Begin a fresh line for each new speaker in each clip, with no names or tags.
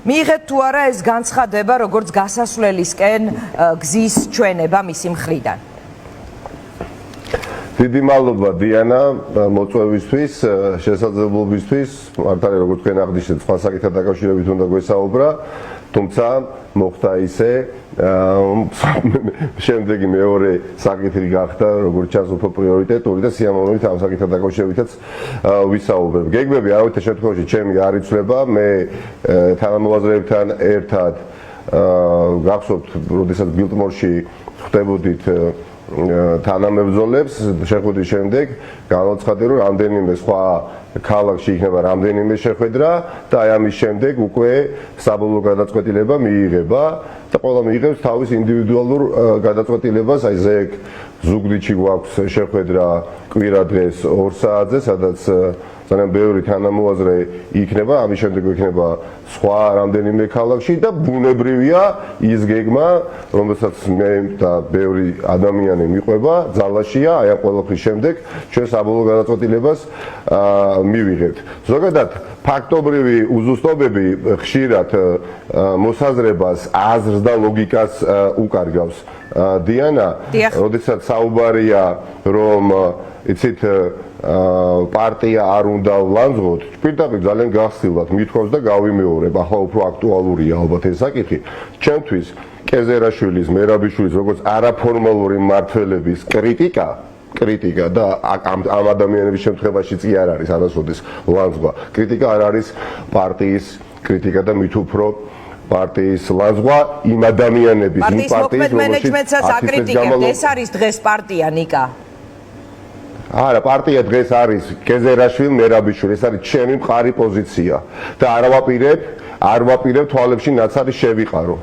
მიიღეთ თუ არა ეს განცხადება, როგორც გასასვლელისკენ გზის ჩვენება მისი მხრიდან?
დიდი მადლობა დიანა მოწვევისთვის, შესაძლებლობისთვის, მართალი როგორც თქვენ აღნიშნეთ, სხვა საკითხთან დაკავშირებით უნდა გვესაუბრა, თუმცა მოხდა ისე, შემდეგი მეორე საკითხი გახდა, როგორც ჩანს უფრო პრიორიტეტული და სიამოვნებით ამ საკითხთან დაკავშირებითაც ვისაუბრებ. გეგმები არავითარ შემთხვევაში ჩემი არ იცვლება, მე თანამოაზრეებთან ერთად გახსოვთ, როდესაც ბილტმორში ხვდებოდით თანამებრძოლებს, შეხვედრის შემდეგ განაცხადე, რომ რამდენიმე სხვა ქალაქში იქნება რამდენიმე შეხვედრა და აი ამის შემდეგ უკვე საბოლოო გადაწყვეტილება მიიღება და ყველა მიიღებს თავის ინდივიდუალურ გადაწყვეტილებას. აი ზეგ ზუგდიდში გვაქვს შეხვედრა კვირა დღეს 2 საათზე, სადაც ძალიან ბევრი თანამოაზრე იქნება, ამის შემდეგ იქნება სხვა რამდენიმე ქალაქში და ბუნებრივია ის გეგმა, რომელსაც მე და ბევრი ადამიანი მიყვება, ძალაშია, აი ამ ყველაფრის შემდეგ ჩვენ საბოლოო გადაწყვეტილებას მივიღებთ. ზოგადად ფაქტობრივი უზუსტობები ხშირად მოსაზრებას, აზრს და ლოგიკას უკარგავს. დიანა, როდესაც საუბარია, რომ იცით პარტია არ უნდა ვლანძღოთ, პირდაპირ ძალიან გახსილად მithავს და გავიმეორებ, ახლა უფრო აქტუალურია ალბათ ეს საკითხი. ჩემთვის კეზერაშვილის, მერაბიშვილის როგორც არაფორმალური მმართველების კრიტიკა და ამ ადამიანების შემთხვევაშიც კი არ არის არასოდეს ლანძღვა. კრიტიკა არ არის პარტიის კრიტიკა და მით უფრო პარტიის ლანძღვა იმ ადამიანების, იმ პარტიის
მენეჯმენტსაც აკრიტიკებთ. ეს არის დღეს პარტია ნიკა.
არა, პარტია დღეს არის კეზერაშვილი, მერაბიშვილი, ეს არის ჩემი მყარი პოზიცია და არ ვაპირებ თვალებში ნაცარი შევიყარო.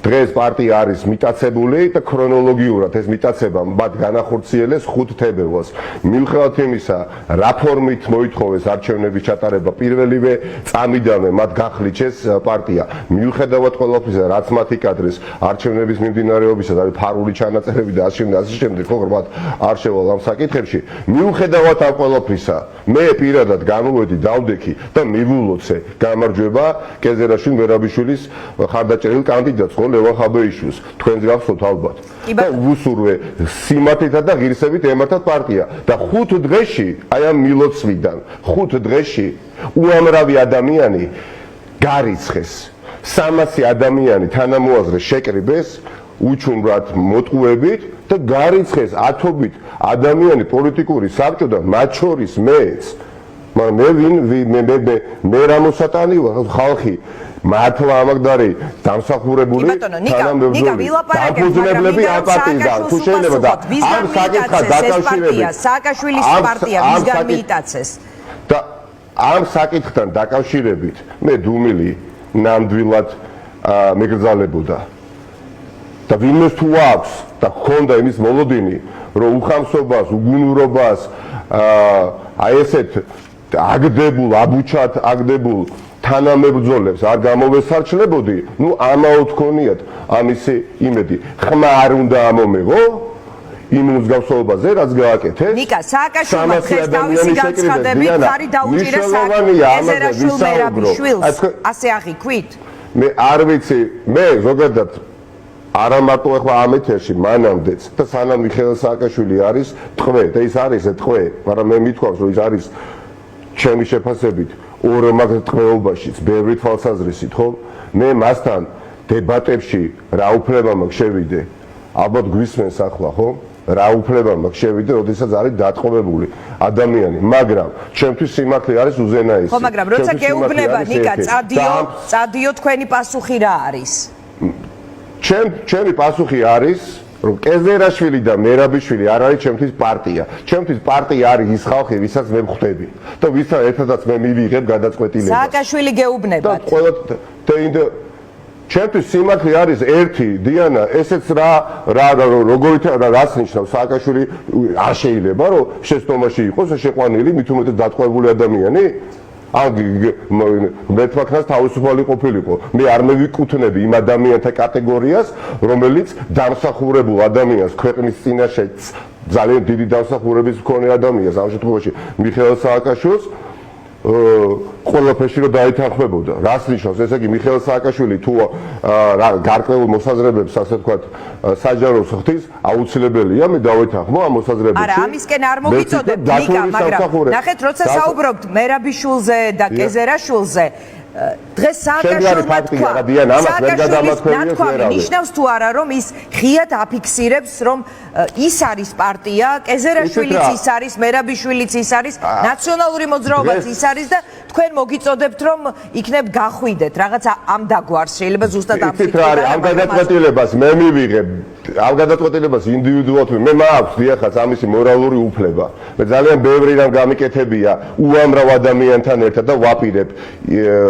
დღეს პარტია არის მიტაცებული და ქრონოლოგიურად ეს მიტაცება მათ განახორციელეს 5 თებერვალს. მიუხედავად იმისა, რა ფორმით მოითხოვეს არჩევნების ჩატარება პირველივე წამიდანვე მათ გახლიჩეს პარტია. მიუხედავად ყველაფრისა, რაც მათი კადრის არჩევნების მიმდინარეობისას არის ფარული ჩანაწერები და ასე შემდეგ, ხო, მათ არ შევალ ამ საკითხებში. მიუხედავად ამ ყველაფრისა, მე პირადად გამოვედი დავდექი და მივულოცე გამარჯვება კეზერაშვილი, მერაბიშვილის ხარდაჭერილ კანდიდატს. ლევან ხაბეიშვილს, თქვენს გახსოვთ ალბათ. და უსურვე სიმართლითა და ღირსებით ემართათ პარტია და 5 დღეში, აი ამ მილოცვიდან, 5 დღეში უამრავი ადამიანი გარიცხეს. 300 ადამიანი თანამოაზრე შეკრიბეს უჩუმრად მოტყუებით და გარიცხეს ათობით ადამიანი პოლიტიკური საბჭოდან, მათ შორის მეც. მაგრამ მე რა მოსატანი ვარ, ხალხი მართლა ამაგდარი დამსახურებული თანამებრძოლები დაფუძნებლები აპარტიიდან თუ შეიძლება და ამ საკითხთან დაკავშირებით
სააკაშვილის პარტია ვისგან მიიტაცეს
და ამ საკითხთან დაკავშირებით მე დუმილი ნამდვილად მეკრძალებოდა და ვინმეს თუ აქვს და ჰქონდა იმის მოლოდინი რომ უხამსობას, უგუნურობას აი ესეთ აგდებულ თანამებრძოლებს არ გამოვესარჩლებოდი, ნუ ამაოდ ქონიათ ამისი იმედი. ხმა არ უნდა ამომეღო იმ მსგავსობაზე, რაც გააკეთეს.
ნიკა, სააკაშვილმა დღეს თავისი განცხადებით ხარი დაუჭირა კეზერაშვილ მერაბიშვილს. ასე აღიქვით?
მე არ ვიცი, მე ზოგადად არა მარტო ახლა ამ ეთერში, მანამდეც და სანამ მიხეილ სააკაშვილი არის ტყვე და ის არის ტყვე, მაგრამ მე მithქვავს, რომ ის არის ჩემი შეფასებით ორ მაგ ტყვეობაშიც ბევრი თვალსაზრისით, ხო? მე მასთან დებატებში რა უფლება მაქვს შევიდე? ალბათ გვისმენს ახლა, ხო? რა უფლება მაქვს შევიდე, როდესაც არის დატყვევებული ადამიანი, მაგრამ ჩემთვის სიმართლე არის უზენაესი.
ხო, მაგრამ როცა გეუბნება ნიკა, წადიო თქვენი პასუხი რა არის?
ჩემი პასუხი არის რომ კეზერაშვილი და მერაბიშვილი არ არის ჩემთვის პარტია. ჩემთვის პარტია არის ის ხალხი, ვისაც მე ვხვდები და ვისთან ერთადაც მე მივიღებ გადაწყვეტილებას.
სააკაშვილი გეუბნებათ.
და ყველა ჩემთვის სიმართლე არის ერთი, დიანა, ესეც რას ნიშნავს სააკაშვილი არ შეიძლება რომ შეცდომაში იყოს შეყვანილი მით უმეტეს დატყვევებული ადამიანი? მე თქოს თავისუფალი ყოფილიყო. მე არ მევიკუთვნები იმ ადამიანთა კატეგორიას, რომელიც დამსახურებულ ადამიანს ქვეყნის წინაშე ძალიან დიდი დამსახურების მქონე ადამიანს, ამ შემთხვევაში მიხეილ სააკაშვილს ყველაფერში რომ დაითანხმებოდა. რას ნიშნავს? ესე იგი მიხეილ სააკაშვილი თუ გარკვეულ მოსაზრებებს, ასე ვთქვათ, საჯაროს ხდის, აუცილებელია მე დავითანხმო ამ მოსაზრებებში.
არა, ამისკენ არ მოგიწოდებ ნიკა, მაგრამ ნახეთ, როცა საუბრობთ მერაბიშვილზე და კეზერაშვილზე, დღეს სააკაშვილმა თქვა, ნიშნავს თუ არა, რომ ის ღიად აფიქსირებს, რომ ის არის პარტია, კეზერაშვილიც ის არის, მერაბიშვილიც ის არის, ნაციონალური მოძრაობაც ის არის და თქვენ მოგიწოდებთ, რომ იქნებ გახვიდეთ, რაღაცა ამ დაგვარს, შეიძლება ზუსტად ამ
სიტყვაზე. ამ გადაწყვეტილებას მე მივიღებ, ამ გადაწყვეტილებას ინდივიდუალურად მე მაქვს დიახაც ამისი მორალური უფლება. მე ძალიან ბევრი რამ გამიკეთებია უამრავ ადამიანთან ერთად და ვაპირებ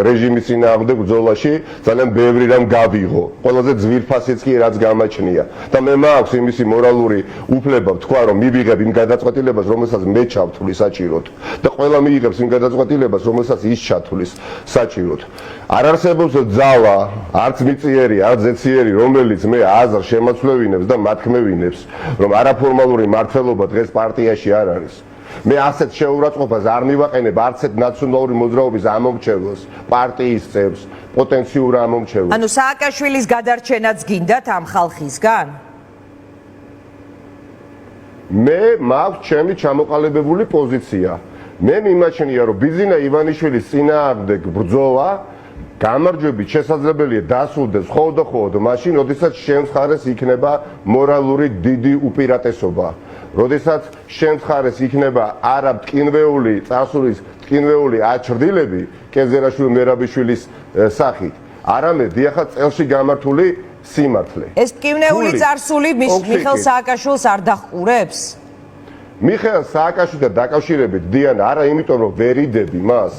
რეჟიმის წინააღმდეგ ბრძოლაში ძალიან ბევრი რამ გავიღო. ყველაზე ძვირფასიც კი რაც გამაჩნია და მე მაქვს იმისი მორალური უფლება ვთქვა რომ მივიღებ იმ გადაწყვეტილებას რომელსაც მე ჩავთვლი საჭიროდ და ყველა მიიღებს იმ გადაწყვეტილებას რომელსაც ის ჩათვლის საჭიროდ. არ არსებობს ძალა, არც მიწიერი, არც ზეციერი, რომელიც მე აზრს შემაცვლევინებს და მათქმევინებს, რომ არაფორმალური მმართველობა დღეს პარტიაში არ არის. მე ასეთ შეურაცხყოფას არ მივაყენებ არც ერთ ნაციონალური მოძრაობის ამომრჩევლს, პარტიის წევრს, პოტენციურ ამომრჩევლს.
ანუ სააკაშვილის გადარჩენაც გინდათ ამ ხალხისგან?
მე მაქვს ჩემი ჩამოყალიბებული პოზიცია. მე მიმაჩნია რომ ბიზინა ივანიშვილის წინააღმდეგ ბრძოლა გამარჯვებით შესაძლებელია დასრულდეს მხოლოდ მაშინ, როდესაც შენს მხარეს იქნება მორალური დიდი უპირატესობა. როდესაც შენს მხარეს იქნება არა მტკინვეული, წარსულის მტკინვეული აჩრდილები კეზერაშვილი მერაბიშვილის სახით, არამედ დიახაც წელში გამართული სიმართლე.
ეს მტკინვეული წარსული მიხეილ სააკაშვილს არ დაჰყურებს?
მიხეილ სააკაშვილთან დაკავშირებით დიანა არა იმიტომ რომ ვერიდები მას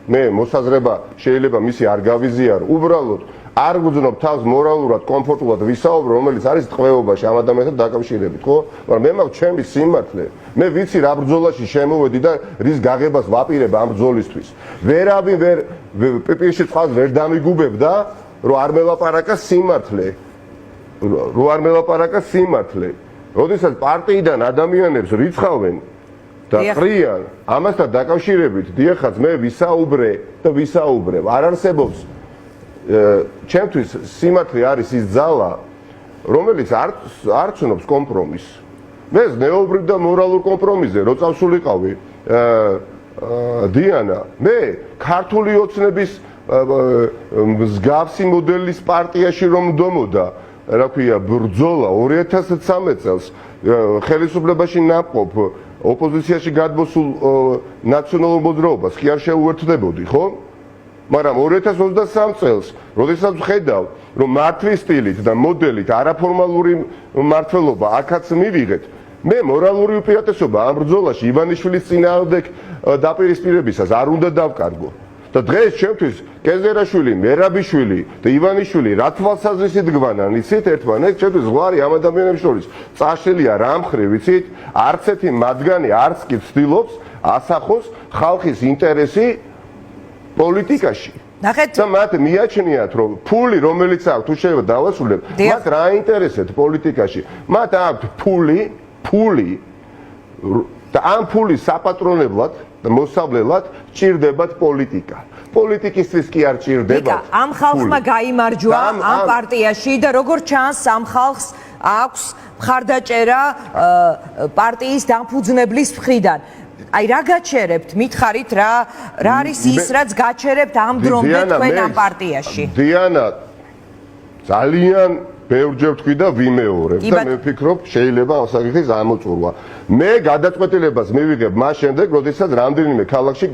მე მოსაზრება შეიძლება მისი არ გავიზიარო, უბრალოდ არ გძნობ თავს მორალურად, კომფორტულად ვისაუბრო, რომელიც არის ტყვეობაში ამ ადამიანთან დაკავშირებით, ხო? მაგრამ მე მაქვს ჩემი სიმართლე. მე ვიცი რა ბრძოლაში შემოვედი და რის გაღებას ვაპირებ ამ ბრძოლისთვის. ვერავინ პირში წყალს ვერ დამიგუბებდა, რომ არ მელაპარაკა სიმართლე. რომ არ მელაპარაკა სიმართლე. როდესაც პარტიიდან ადამიანებს რიცხავენ და ყრიან, ამასთან დაკავშირებით დიახაც მე ვისაუბრე და ვისაუბრებ. არ არსებობს ჩემთვის სიმართლე არის ის ძალა, რომელიც არ ცნობს კომპრომისს. მე ზნეობრივ და მორალურ კომპრომისზე რო წავსულიყავი დიანა, მე ქართული ოცნების მსგავსი მოდელის პარტიაში რომ მდომოდა, რა ქვია, ბრძოლა 2013 წელს ხელისუფლებაში ნაპყოფ ოპოზიციაში გადმოსულ ნაციონალურ მოძრაობას კი არ შეუერთდებოდი, ხო? მაგრამ 2023 წელს, როდესაც ვხედავ, რომ მართვის სტილით და მოდელით არაფორმალური მმართველობა აქაც მივიღეთ, მე მორალური უპირატესობა ამ ბრძოლაში ივანიშვილის წინააღმდეგ დაპირისპირებისას არ უნდა დავკარგო. და დღეს ჩემთვის კეზერაშვილი, მერაბიშვილი და ივანიშვილი რა თვალსაზრისით გვანან, იცით ერთმანეთს, ჩემთვის ზღვარი ამ ადამიანებს შორის წაშლილია რა მხრივ, იცით? არც ერთი მათგანი არც კი ცდილობს ასახოს ხალხის ინტერესი პოლიტიკაში. და მათ მიაჩნიათ, რომ ფული, რომელიც აქვს, თუ შეიძლება დავასრულებ, მათ რა ინტერესებს პოლიტიკაში? მათ აქვს ფული და ამ ფულის საპატრონებლად და მოსავლელად ჭირდებათ პოლიტიკა. პოლიტიკისთვის კი არ ჭირდებათ.
ამ ხალხმა გაიმარჯვა ამ პარტიაში და როგორც ჩანს, ამ ხალხს აქვს მხარდაჭერა პარტიის დამფუძნებლის მხრიდან. აი რა გაჩერებთ? მითხარით რა არის ის, რაც გაჩერებთ ამ დრომდე თქვენ ამ პარტიაში?
დიანა, ძალიან ბევრჯერ ვთქვი და ვიმეორებ და მე ვფიქრობ, შეიძლება ამ საკითხის ამოწურვა. მე გადაწყვეტილებას მივიღებ მას შემდეგ, როდესაც რამდენიმე ქალაქში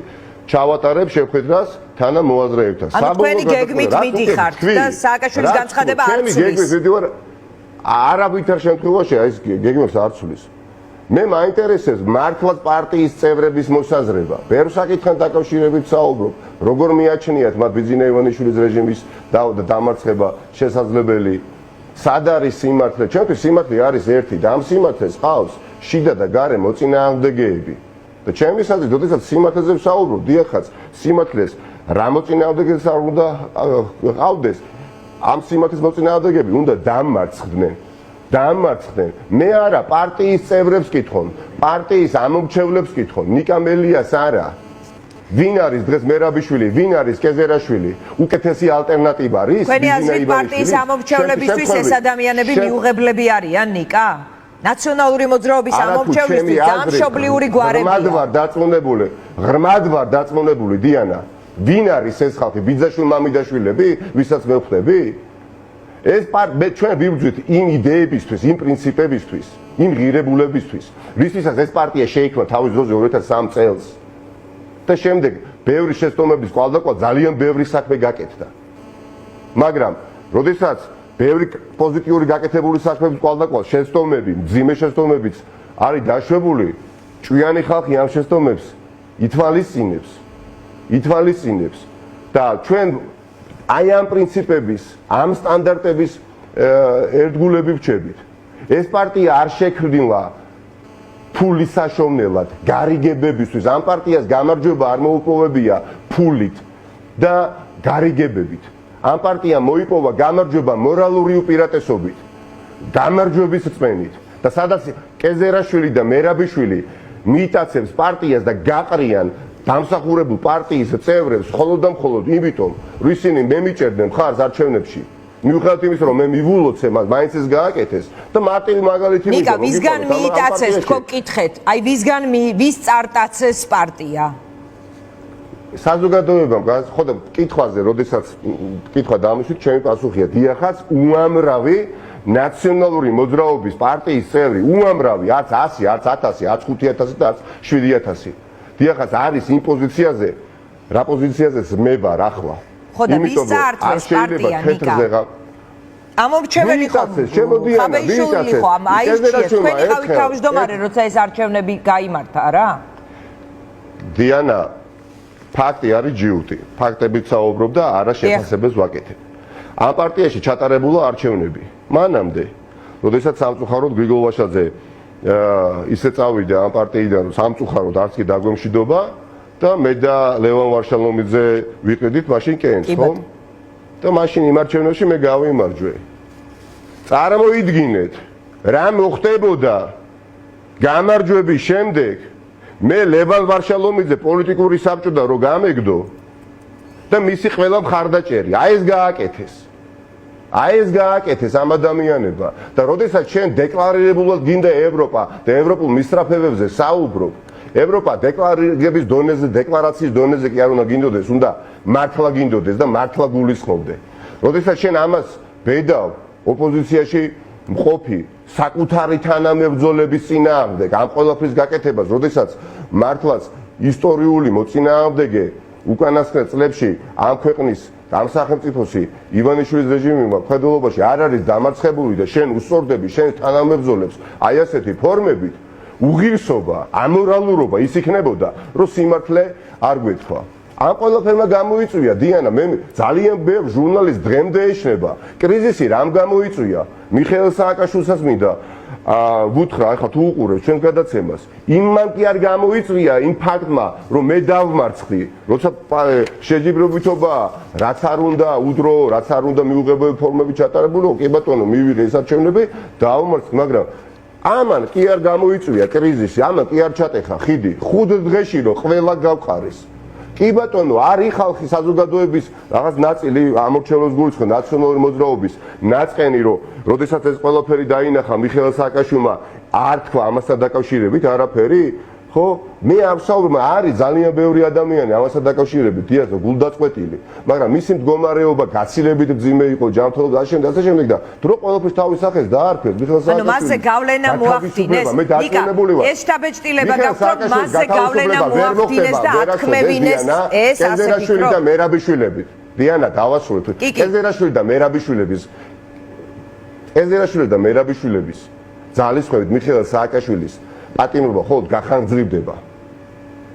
ჩავატარებ შეხვედრას თანამოაზრეებთან.
თქვენი გეგმით მიდიხართ და სააკაშვილის განცხადება არ ცვლის.
არავითარ შემთხვევაში ეს გეგმებს არ ცვლის. მე მაინტერესებს მართლაც პარტიის წევრების მოსაზრება. ბევრ საკითხთან დაკავშირებით საუბრობ, როგორ მიაჩნიათ მათ ბიზინა ივანიშვილის რეჟიმის დამარცხება შესაძლებელი. სად არის სიმართლე? ჩემთვის სიმართლე არის ერთი და ამ სიმართლეს ყავს შიდა და გარე მოწინააღმდეგეები. და ჩემი აზრით, როდესაც სიმართლეზე ვსაუბრობ, დიახაც, სიმართლეს რა მოწინააღმდეგეებს არ უნდა ყავდეს, ამ სიმართლეს მოწინააღმდეგეები უნდა დამარცხდნენ. მე არა, პარტიის წევრებს კითხონ, პარტიის ამომრჩევლებს კითხონ, ნიკა მელიას არა. ვინ არის დღეს მერაბიშვილი, ვინ არის კეზერაშვილი? უკეთესი ალტერნატივა არის?
თქვენი აზრით პარტიის ამომრჩევლებისთვის ეს ადამიანები მიუღებლები არიან, ნიკა? ნაციონალური მოძრაობის ამომრჩევლისთვის დამშობლიური გვარებია.
ღრმად ვარ დაწმუნებული დიანა. ვინ არის ეს ხალხი? ბიძაშვილი მამიდაშვილები, ვისაც მე ვხვდები? ეს ჩვენ ვიბრძვით იმ იდეებისთვის, იმ პრინციპებისთვის, იმ ღირებულებისთვის, რისთვისაც ეს პარტია შეიქმნა თავის დროზე 2003 წელს. და შემდეგ ბევრი შეცდომების კვალდაკვალ ძალიან ბევრი საქმე გაკეთდა. მაგრამ, როდესაც ბევრი პოზიტიური გაკეთებული საქმეების კვალდაკვალ შეცდომები, მძიმე შეცდომებიც არის დაშვებული, ჭვიანი ხალხი ამ შეცდომებს ითვალისწინებს და ჩვენ აი ამ პრინციპების, ამ სტანდარტების ერთგულები ვჩებით. ეს პარტია არ შექმნილა ფულის საშოვნელად, გარიგებებისთვის. ამ პარტიას გამარჯვება არ მოუპოვებია ფულით და გარიგებებით. ამ პარტიამ მოიპოვა გამარჯვება მორალური უპირატესობით, გამარჯვების რწმენით. და სადაც კეზერაშვილი და მერაბიშვილი მიიტაცებს პარტიას და გაყრიან დამსახურებულ პარტიის წევრებს მხოლოდ და მხოლოდ იმიტომ, რომ ისინი მე მიჭერდნენ მხარს არჩევნებში. მიუხედავად იმისა, რომ მე მივულოცე მას, მაინც ეს გააკეთეს და მარტივი მაგალითი მივიღო.
ნიკა, ვისგან მიიტაცეს, თქო გკითხეთ, აი ვისგან ვის წარტაცეს პარტია?
საზოგადოებამ, ხო და კითხვაზე, როდესაც კითხვა დამისვით, ჩემი პასუხია, დიახაც, უამრავი ნაციონალური მოძრაობის პარტიის წევრი, უამრავი, არც 100, არც 1000, არც 5000 და არც 7000. დიახაც არის იმ პოზიციაზე, რა პოზიციაზეც მე ვარ ახლა.
ხო და ვის წარტვეს პარტია, ნიკა? ამომრჩეველი ხო? ხაბეიშვილი ხო? აირჩიეთ, თქვენი ხავით თავმჯდომარე, როცა ეს არჩევნები გაიმართა რა?
დიანა, ფაქტი არის ჯიუტი. ფაქტებით საუბრობ და არა შეფასებებს ვაკეთებ. ამ პარტიაში ჩატარებულა არჩევნები. მანამდე, როდესაც სამწუხაროდ გრიგოლ ვაშაძე ისე წავიდა ამ პარტიიდან, რომ სამწუხაროდ არც კი დაგვემშვიდობა და მე და ლევან ვარშალომიძე ვიყიდით მაშინ კენს, ხო? და მაშინ იმ არჩევნებში მე გავიმარჯვე. წარმოიდგინეთ, რა მოხდებოდა გამარჯვების შემდეგ, მე ლევან ვარშალომიძე პოლიტიკური საბჭოდან რო გამეგდო და მისი ყველა მხარდაჭერი, აი ეს გააკეთეს ამ ადამიანებმა და როდესაც ჩვენ დეკლარირებულად გინდა ევროპა და ევროპულ მისწრაფებებზე საუბრობ, ევროპა დეკლარირების დონეზე, დეკლარაციის დონეზე კი არ უნდა გინდოდეს, უნდა მართლა გინდოდეს და მართლა გულისხმობდე. როდესაც ჩვენ ამას ბედავ ოპოზიციაში მყოფი საკუთარი თანამებრძოლების წინააღმდეგ ამ ყველაფრის გაკეთებას, როდესაც მართლაც ისტორიული მოწინააღმდეგე უკანასკნელ წლებში ამ ქვეყნის ამ სახელმწიფოსი ივანიშვილის რეჟიმმა მხედველობაში არ არის დამარცხებული და შენ უსწორდები შენ თანამებრძოლებს აი ასეთი ფორმებით უღირსობა, ამორალურობა ის იქნებოდა, რომ სიმართლე არ გვეთქვა. ამ ყველაფერმა გამოიწვია დიანა, მე ძალიან ბევრ ჟურნალისტს დღემდე ეშნება. კრიზისი რამ გამოიწვია? მიხეილ სააკაშვილსაც მინდა ვუთხრა, ახლა თუ უყურებს ჩვენს გადაცემას, იმან კი არ გამოიწვია იმ ფაქტმა, რომ მე დავმარცხდი, როცა შეჯიბრებითობა, რაც არ უნდა უდრო, რაც არ უნდა მიუღებელ ფორმები ჩატარებულო, კი ბატონო, მივიღე ეს არჩევნები, დავმარცხდი, მაგრამ ამან კი არ გამოიწვია კრიზისი, ამან კი არ ჩატეხა ხიდი 5 დღეში რომ ყველა გავყარეს. კი ბატონო, არის ხალხი საზოგადოების რაღაც ნაწილი ამორჩევლებს გულისხმობს ნაციონალური მოძრაობის ნაწყენი, რომ როდესაც ეს ყველაფერი დაინახა მიხეილ სააკაშვილმა არ თქვა ამასთან დაკავშირებით არაფერი, ხო? მე არ ვსაუბრობ, არის ძალიან ბევრი ადამიანი ამასთან დაკავშირებით, დიახ, გულდაწყვეტილი, მაგრამ მისი მდგომარეობა გაცილებით მძიმე იყო, ჯანმრთელობა და ასე შემდეგ და დრო ყველაფერს თავის სახეს დაარქვეს მიხეილ სააკაშვილი.
ანუ მასზე გავლენა მოახდინეს. ეს შტაბ-ჭრილება გახლავთ, მასზე გავლენა მოახდინეს და ათქმევინეს ეს ასე
კეზერაშვილი და მერაბიშვილები. დიანა, დავასრულებ. კეზერაშვილი და მერაბიშვილების ძალისხმევით მიხეილ სააკაშვილის პატიმრობა ხოლმე გახანგრძლივდება.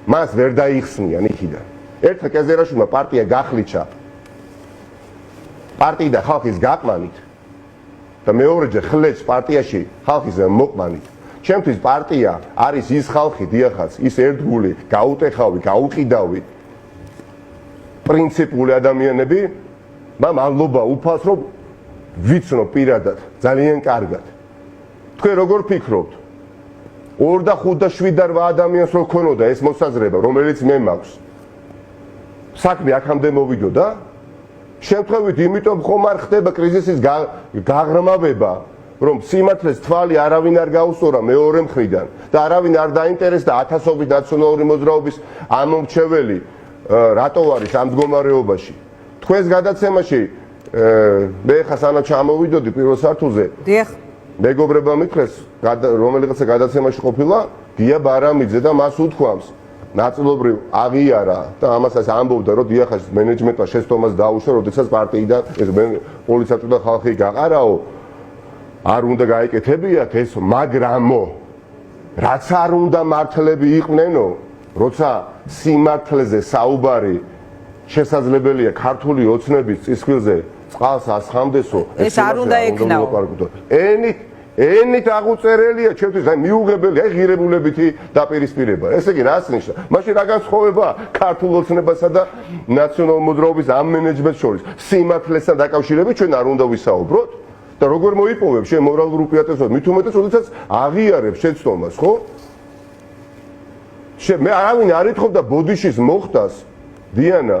მას ვერ დაიხსნიან იქიდან. ერთხელ კეზერაშვილმა პარტია გახლიჩა პარტიიდან ხალხის გაყმანით და მეორეჯერ ხლեց პარტიაში ხალხის მოყმანით. ჩემთვის პარტია არის ის ხალხი, დიახაც, ის ერთგული, გაუტეხავი, გაუყიდავი პრინციპული ადამიანები, მადლობა უფალს რომ ვიცნო პირადად, ძალიან კარგად. თქვენ როგორ ფიქრობთ? 2 და 5 და 7 და 8 ადამიანს რო ქონოდა ეს მოსაზრება, რომელიც მე მაქვს. საქმე აქამდე მოვიდოდა? შემთხვევით იმიტომ ხომ არ ხდება კრიზისის გაღრმავება, რომ სიმართლეს თვალი არავინ არ გაუსწორა მეორე მხრიდან და არავინ არ დაინტერესდა ათასობით ნაციონალური მოძრაობის ამომრჩეველი რატო არის ამ მდგომარეობაში. თქვენს გადაცემაში მე ხა სანამ ჩამოვიდოდი პირველ სართულზე მეგობრებმა მითხრეს რომელიღაცა გადაცემაში ყოფილა გია ბარამიძე და მას უთქვამს ნაწილობრივ აღიარა და ამასაც ამბობდა რომ დიახაც მენეჯმენტმა შეცდომას დაუშვა როდესაც პარტიიდან ეს პოლიცია ხალხი გაყარაო არ უნდა გაიკეთებიათ ეს მაგრამო რაც არ უნდა მართლები იყვნენო როცა სიმართლეზე საუბარი შესაძლებელია ქართული ოცნების წისქვილზე წყალს ასხამდესო
ეს არ უნდა ეკნაო
ენით აღუწერელია ჩემთვის აი მიუღებელია აი ღირებულებითი დაპირისპირება ესე იგი რას ნიშნავს მაშინ რა განსხვავება ქართულ ოცნებასა და ნაციონალურ მოძრაობის ამ მენეჯმენტს შორის სიმართლესთან დაკავშირებით ჩვენ არ უნდა ვისაუბროთ და როგორ მოიპოვებ შენ მორალურ უპირატესობას მით უმეტეს როდესაც აღიარებს შეცდომას ხო მე არავინ არ ეთხოვდა ბოდიშის მოხდას დიანა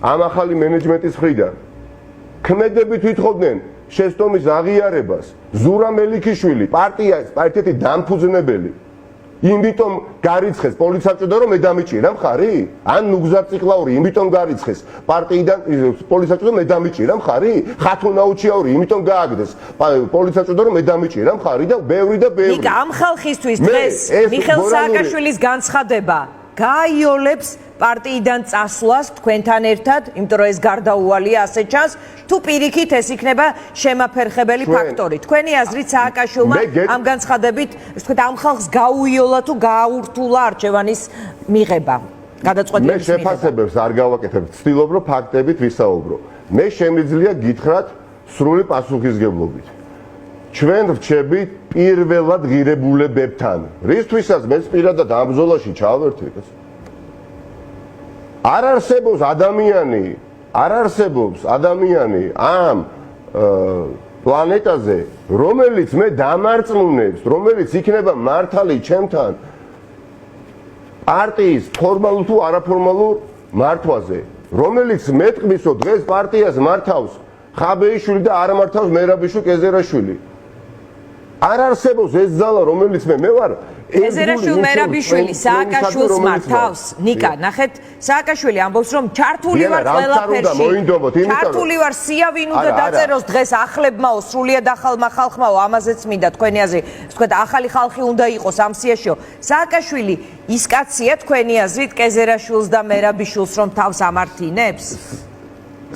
ამ ახალი მენეჯმენტის მხრიდან ქმედებით ვითხოვდნენ შეცდომის აღიარებას ზურა მელიქიშვილი პარტიეთი დამფუძნებელი იმიტომ გარიცხეს პოლიცსაბჭო რომ მე დამიჭირა მხარი ან ნუგზარ ციკლაური იმიტომ გარიცხეს პარტიიდან პოლიცსაბჭო რომ მე დამიჭირა მხარი ხათუნაუჩიაური იმიტომ გააგდეს პოლიცსაბჭო რომ მე დამიჭირა მხარი და ბევრი
ნიკა ამ ხალხისთვის დღეს მიხეილ სააკაშვილის განცხადება გაიოლებს პარტიიდან წასვლას თქვენთან ერთად, იმიტომ რომ ეს გარდაუვალია ასე ჩანს, თუ პირიქით ეს იქნება შემაფერხებელი ფაქტორი. თქვენი აზრით სააკაშვილმა ამ განცხადებით, ასე ვთქვათ, ამ ხალხს გაუიოლა თუ გააურთულა არჩევანის მიღება. გადაწყვეტილების
მიღება. მე შეფასებებს არ გავაკეთებ, ვცდილობ რომ ფაქტებით ვისაუბრო. მე შემიძლია გითხრათ სრული პასუხისგებლობით. ჩვენ რჩებით პირველად ღირებულებებთან. რისთვისაც მე პირადად ამ ბრძოლაში ჩავერთვით. არ არსებობს ადამიანი ამ პლანეტაზე, რომელიც მე დამარწმუნებს, რომელიც იქნება მართალი ჩემთან პარტიის ფორმალურ თუ არაფორმალურ მართვაზე, რომელიც მეტყმისო დღეს პარტიას მართავს ხაბეიშვილი და არ მართავს მერაბიშვილი კეზერაშვილი. არ არსებობს ეს ძალა, რომელიც მე ვარ
ეზერაშვილი მერაბიშვილი სააკაშვილს მართავს. ნიკა, ნახეთ, სააკაშვილი ამბობს, რომ ჩართული ვარ ყველაფერში. ჩართული ვარ სია ვინ უნდა დაწეროს დღეს ახლებმაო, სრულიად ახალმა ხალხმაო, ამაზეც მინდა თქვენი აზრი. ვთქვათ, ახალი ხალხი უნდა იყოს ამ სიაშიო. სააკაშვილი ის კაცია თქვენი აზრით კეზერაშვილს და მერაბიშვილს რომ თავს ამართინებს?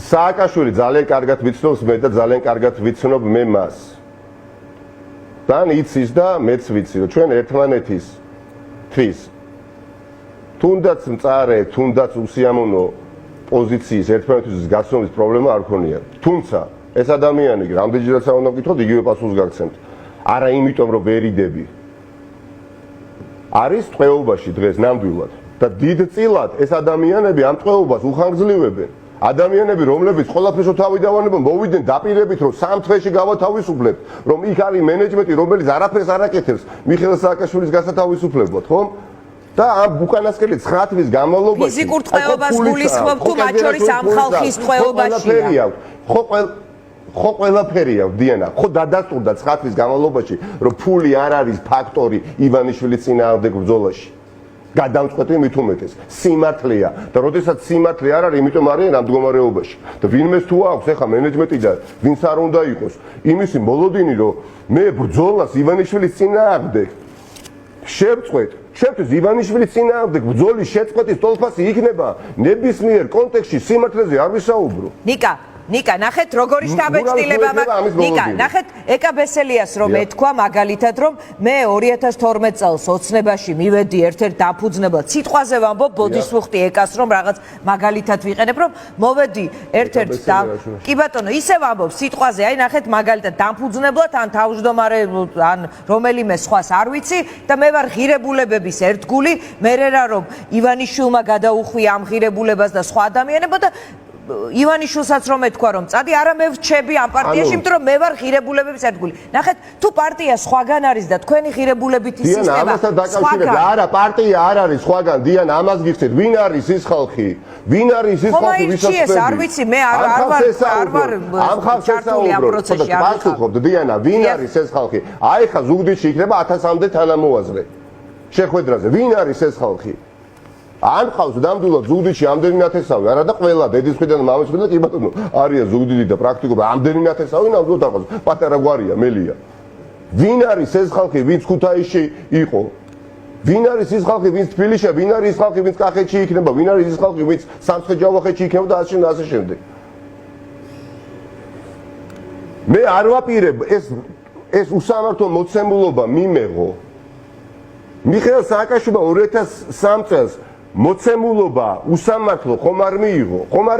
სააკაშვილი ძალიან კარგად ვიცნობს მე და ძალიან კარგად ვიცნობ მე მას. თან იცის და მეც ვიცი რომ ჩვენ ერთმანეთისთვის თუნდაც მწარე, თუნდაც უსიამოვნო პოზიციის ერთმანეთის გაცნობის პრობლემა არ ქონია. თუმცა ეს ადამიანი რამდენჯერაც უნდა ვკითხოთ, იგივე პასუხს გაგცემთ. არა იმიტომ რომ ვერიდები. არის ტყვეობაში დღეს ნამდვილად და დიდწილად ეს ადამიანები ამ ტყვეობას უხანგრძლივებენ. ადამიანები რომლებიც ყველაფერს თავი დავანებონ მოვიდნენ დაპირებით რომ სამ თვეში გავათავისუფლებთ რომ იქ არის მენეჯმენტი რომელიც არაფერს არ აკეთებს მიხეილ სააკაშვილის გასათავისუფლებლად ხომ და ამ უკანასკნელი 9 თვის განმავლობაში
ფიზიკურ ტყვეობას გულისხმობ თუ მათ შორის ამ ხალხის ტყვეობაშია
ხო ყველაფერი აქვს დიანა ხო დადასტურდა 9 თვის განმავლობაში რომ ფული არ არის ფაქტორი ივანიშვილის წინააღმდეგ ბრძოლაში გადამწყვეტი მით უმეტეს სიმართლეა და როდესაც სიმართლე არ არის იმიტომ არიან ამ მდგომარეობაში და ვინმეს თუ აქვს ეხა მენეჯმენტი და ვინც არ უნდა იყოს იმისი მოლოდინი რომ მე ბრძოლას ივანიშვილის წინააღმდეგ შევწყვეტ შევთვის ივანიშვილის წინააღმდეგ ბრძოლის შეწყვეტის თოლფასი იქნება ნებისმიერ კონტექსტში სიმართლეზე არ ვისაუბრო
ნიკა, ნახეთ როგორი შთაბეჭდილება მაქვს. ნიკა, ნახეთ ეკა ბესელიას რომ ეთქვა მაგალითად რომ მე 2012 წელს ოცნებაში მივედი ერთ-ერთ დაფუძნებლად. სიტყვაზე ვამბობ, ბოდიშს ვუხდი ეკას რომ რაღაც მაგალითად ვიყენებ რომ მოვედი ერთ-ერთ და კი ბატონო, ისე ვამბობ სიტყვაზე, აი ნახეთ მაგალითად დაფუძნებლად ან თავმჯდომარე ან რომელიმე სხვას არ ვიცი და მე ვარ ღირებულებების ერთგული, მე რა რომ ივანიშვილმა გადაუხვია ამ ღირებულებას და სხვა ადამიანებო და ივანიშვილსაც რომ ეთქვა რომ წადი არა მე ვრჩები ამ პარტიაში, იმიტომ რომ მე ვარ ღირებულებების ერთგული. ნახეთ, თუ პარტია სხვაგან არის და თქვენი ღირებულებითი სისტემა
ამასთან დაკავშირებით არა პარტია არ არის სხვაგან დიანა ამას გიხსენეთ ვინ არის ის ხალხი ვინ არის ის ხალხი ვისაც
არ ვიცი მე არ ვარ
ამ ხალხს ესაუბროთ პასუხობთ დიანა ვინ არის ეს ხალხი აი ხა ზუგდიდში იქნება 1000-მდე თანამოაზრე შეხვედრაზე ვინ არის ეს ხალხი ან ყავს ნამდვილად ზუგდიდში ამდენი 1000-ავი არა და ყველა დედის მხრიდან და მამის მხრიდან კი ბატონო არია ზუგდიდი და პრაქტიკულად ამდენი 1000-ავი ნამდვილად აღავს პატარა გვარია მელია ვინ არის ეს ხალხი ვინც ქუთაისში იყო ვინ არის ის ხალხი ვინც თბილისში ვინ არის ის ხალხი ვინც კახეთში იქნება ვინ არის ის ხალხი ვინც სამცხე-ჯავახეთში იქნება და ასე შემდეგ მე არ ვაპირებ ეს უსამართლო მოცემულობა მიმეღო მიხეილ სააკაშვილმა 2003 წელს მოცემულობა უსამართლო ხომ არ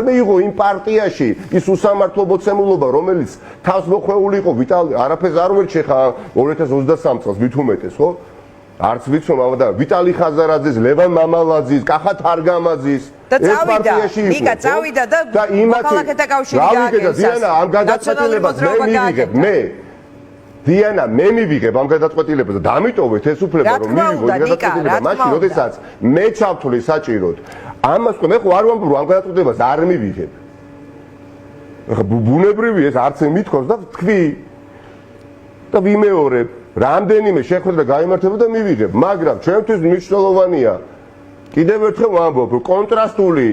მიიღო იმ პარტიაში ის უსამართლო მოცემულობა რომელიც თავს მოხვეული იყო ვიტალი არაფერს არ ვერჩე ხა 2023 წელს მით უმეტეს ხო არც ვიცო და ვიტალი ხაზარაძის ლევან მამალაძის კახა თარგამაძის
ეს პარტიაში იყო ნიკა წავიდა და მოქალაქეთა კავშირი გააკეთა
დიანა ამ გადაწყვეტილებას მე მივიღებ დიანა მე მივიღებ ამ გადაწყვეტილებას და დამიტოვეთ ეს უფლება რომ მივიღო ეს გადაწყვეტილება მაშინ როდესაც მე ჩავთვლი საჭიროდ ამას მე ხო არ ვამბობ რომ ამ გადაწყვეტილებას არ მივიღებ ეხა ბუნებრივი ეს არც მithქოს და თქვი და ვიმეორებ რამდენიმე შეხვედრა გაიმართება და მივიღებ მაგრამ ჩვენთვის მნიშვნელოვანია კიდევ ერთხელ ვამბობ რომ კონტრასტული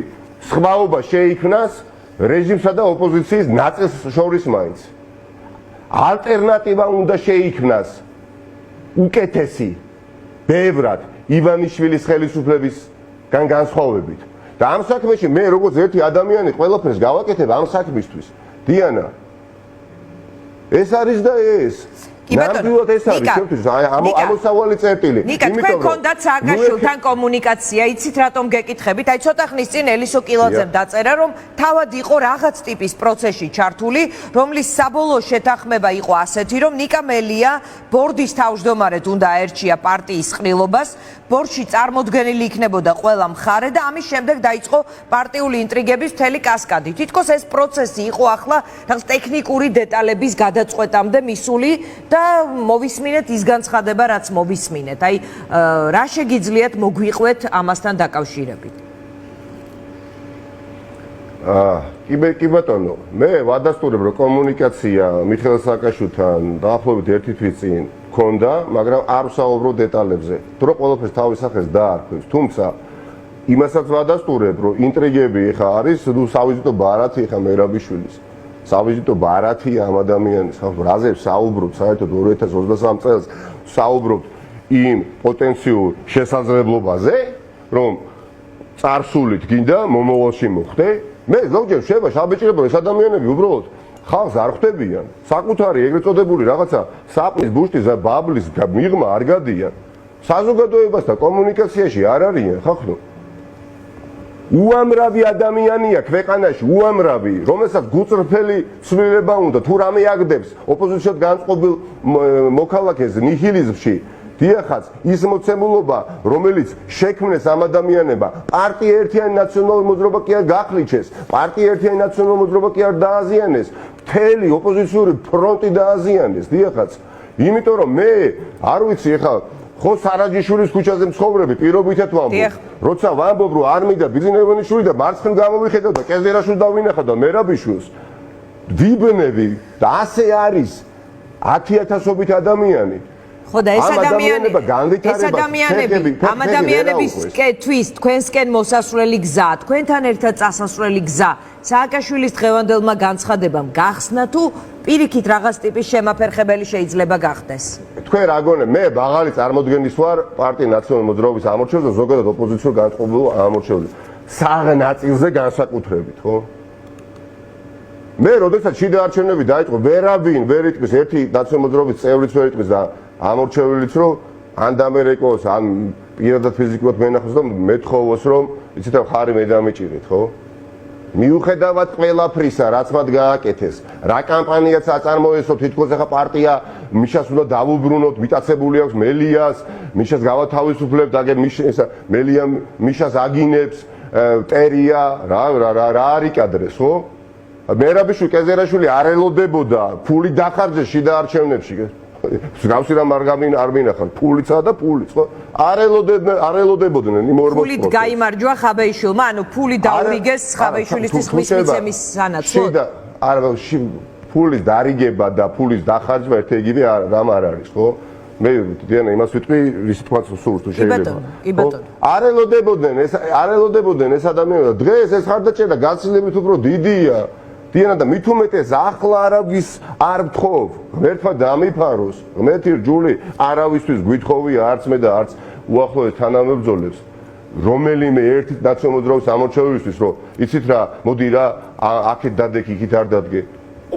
სხვაობა შეიქმნას რეჟიმსა და ოპოზიციის ნაწილს შორის მაინც ალტერნატივა უნდა შეიქმნას უკეთესი ბევრად ივანიშვილის ხელისუფლებისგან განსხვავებით და ამ საქმეში მე როგორც ერთი ადამიანი ყველაფერს გავაკეთებ ამ საქმისთვის დიანა ეს არის და ეს ნამდვილად ეს არის ჩვენთვის ამოსავალი წერტილი
ნიკა თქვენ გქონდათ სააკაშვილთან კომუნიკაცია იცით რატომ გეკითხებით აი ცოტა ხნის წინ ელისო კილოძემ დაწერა რომ თავად იყო რაღაც ტიპის პროცესში ჩართული რომლის საბოლოო შეთანხმება იყო ასეთი რომ ნიკა მელია ბორდის თავმჯდომარედ უნდა აერჩია პარტიის ყრილობას ბორდში წარმოდგენილი იქნებოდა ყველა მხარე და ამის შემდეგ დაიწყო პარტიული ინტრიგების მთელი კასკადი თითქოს ეს პროცესი იყო ახლა რაღაც ტექნიკური დეტალების გადაწყვეტამდე მისული და მოვისმინეთ ის განცხადება რაც მოვისმინეთ აი რა შეგიძლიათ მოგვიყვეთ ამასთან დაკავშირებით
კი ბატონო მე ვადასტურებ რომ კომუნიკაცია მიხეილ სააკაშვილთან დაახლოებით ერთი თვის წინ ქონდა მაგრამ არ ვსაუბრობ დეტალებზე დრო ყველაფერს თავის სახელს დაარქვევს თუმცა იმასაც ვადასტურებ რომ ინტრიგები ხა არის სავიზიტო ბარათი ხა მერაბიშვილის სავიზიტო ბარათი ამ ადამიანის რაზე საუბრობთ საერთოდ 2023 წელს საუბრობთ იმ პოტენციურ შესაძლებლობაზე რომ წარსულით გინდა მომავალში მოხდე მე ზოგჯერ შევა შაბეჭირებო ეს ადამიანები უბრალოდ ხალხს არ ხვდებიან საკუთარი ეგრეთ წოდებული რაღაცა საპნის ბუშტის და ბაბლის მიღმა არ გადიან საზოგადოებას და კომუნიკაციაში არ არიან ხახნო უამრავი ადამიანია ქვეყანაში უამრავი რომელსაც გუწრფელი ცვლილება უნდა თუ რამე აგდებს ოპოზიციად განწყობილ მოქალაქეს ნიჰილიზმში დიახაც ის მოცემულობა რომელიც შექმნეს ამ ადამიანებმა პარტია ერთიანი ნაციონალური მოძრაობა კი არ გახლიჩეს პარტია ერთიანი ნაციონალური მოძრაობა კი არ დააზიანეს მთელი ოპოზიციური ფრონტი დააზიანეს დიახაც იმიტომ რომ მე არ ვიცი ეხლა ხო სარაჯიშვილის ქუჩაზე მცხოვრები პირობითად ვამბობ როცა ვამბობ რომ არ მინდა ბიზნესმენიშვილი და მარცხნ გამოვიხედავ და კეზერაშვილს დავინახავ და მერაბიშვილს ვიბნები და ასე არის 10000-ობით ადამიანი
ხო და ეს ადამიანების კეთვის თქვენსკენ მოსასვლელი გზა თქვენთან ერთად წასასვლელი გზა სააკაშვილის დღევანდელმა განცხადებამ გახსნა თუ პირიქით რაღაც ტიპის შემაფერხებელი შეიძლება გახდეს
თქვენ რა გონე მე ბაღალი წარმოდგენის ვარ პარტიის ნაციონალური მოძრაობის ამორჩევლზე და ზოგადად ოპოზიციურ განწყობილ ამორჩევლზე საღნაწილზე განსაკუთრებით ხო მე როდესაც შიდა არჩევნები დაიწყო ვერავინ ვერ იტყვის ერთი ნაციონალური მოძრაობის წევრიც ვერ იტყვის და ამორჩევლიც რომ ან დამერეკოს ან პირადად ფიზიკურად მენახოს და მეთხოვოს რომ იცით რა ხარი მე დამეჭირეთ ხო მიუხედავად ყველაფრისა რაც მათ გააკეთეს რა კამპანიაც აწარმოესო თითქოს ახლა პარტია მიშას უნდა დავუბრუნოთ მიტაცებული აქვს მელიას მიშას გავათავისუფლებთ აგერ მელია მიშას აგინებს ტერია, რა არის კადრეს, ხო? მერაბიშვილი კეზერაშვილი არ ელოდებოდა ფული დახარჯეს შიდა არჩევნებში. გავსი რამ არ მინახავთ, ფულისა და ფულიც, ხო? არ ელოდებოდნენ იმ ორ
ფულით გაიმარჯვა ხაბეიშვილმა, ანუ ფული დაურიგეს ხაბეიშვილისთვის ხმის მიცემის სანაცვლოდ.
შიდა არა ფულის დარიგება და ფულის დახარჯვა ერთ-ერთი რამ არ არის, ხო? მე დიანა იმას ვიტყვი, რის თქმაც სურს თუ შეიძლება.
კი ბატონო.
არ ელოდებოდნენ ეს ადამიანები. დღეს ეს ხარდაჭერა გაცილებით უფრო დიდია. დიანა და მით უმეტეს ახლა არავის არ ვთხოვ. ღმერთმა დამიფაროს. ღმერთი რჯული არავისთვის გვითხოვია არც მე და არც უახლოეს თანამებრძოლებს. რომელიმე ერთი ნაციონალ-მოძრაობის ამორჩევლისთვის, რომ იცით რა, მოდი რა, აქეთ დადეკ, იქით არ დადგე.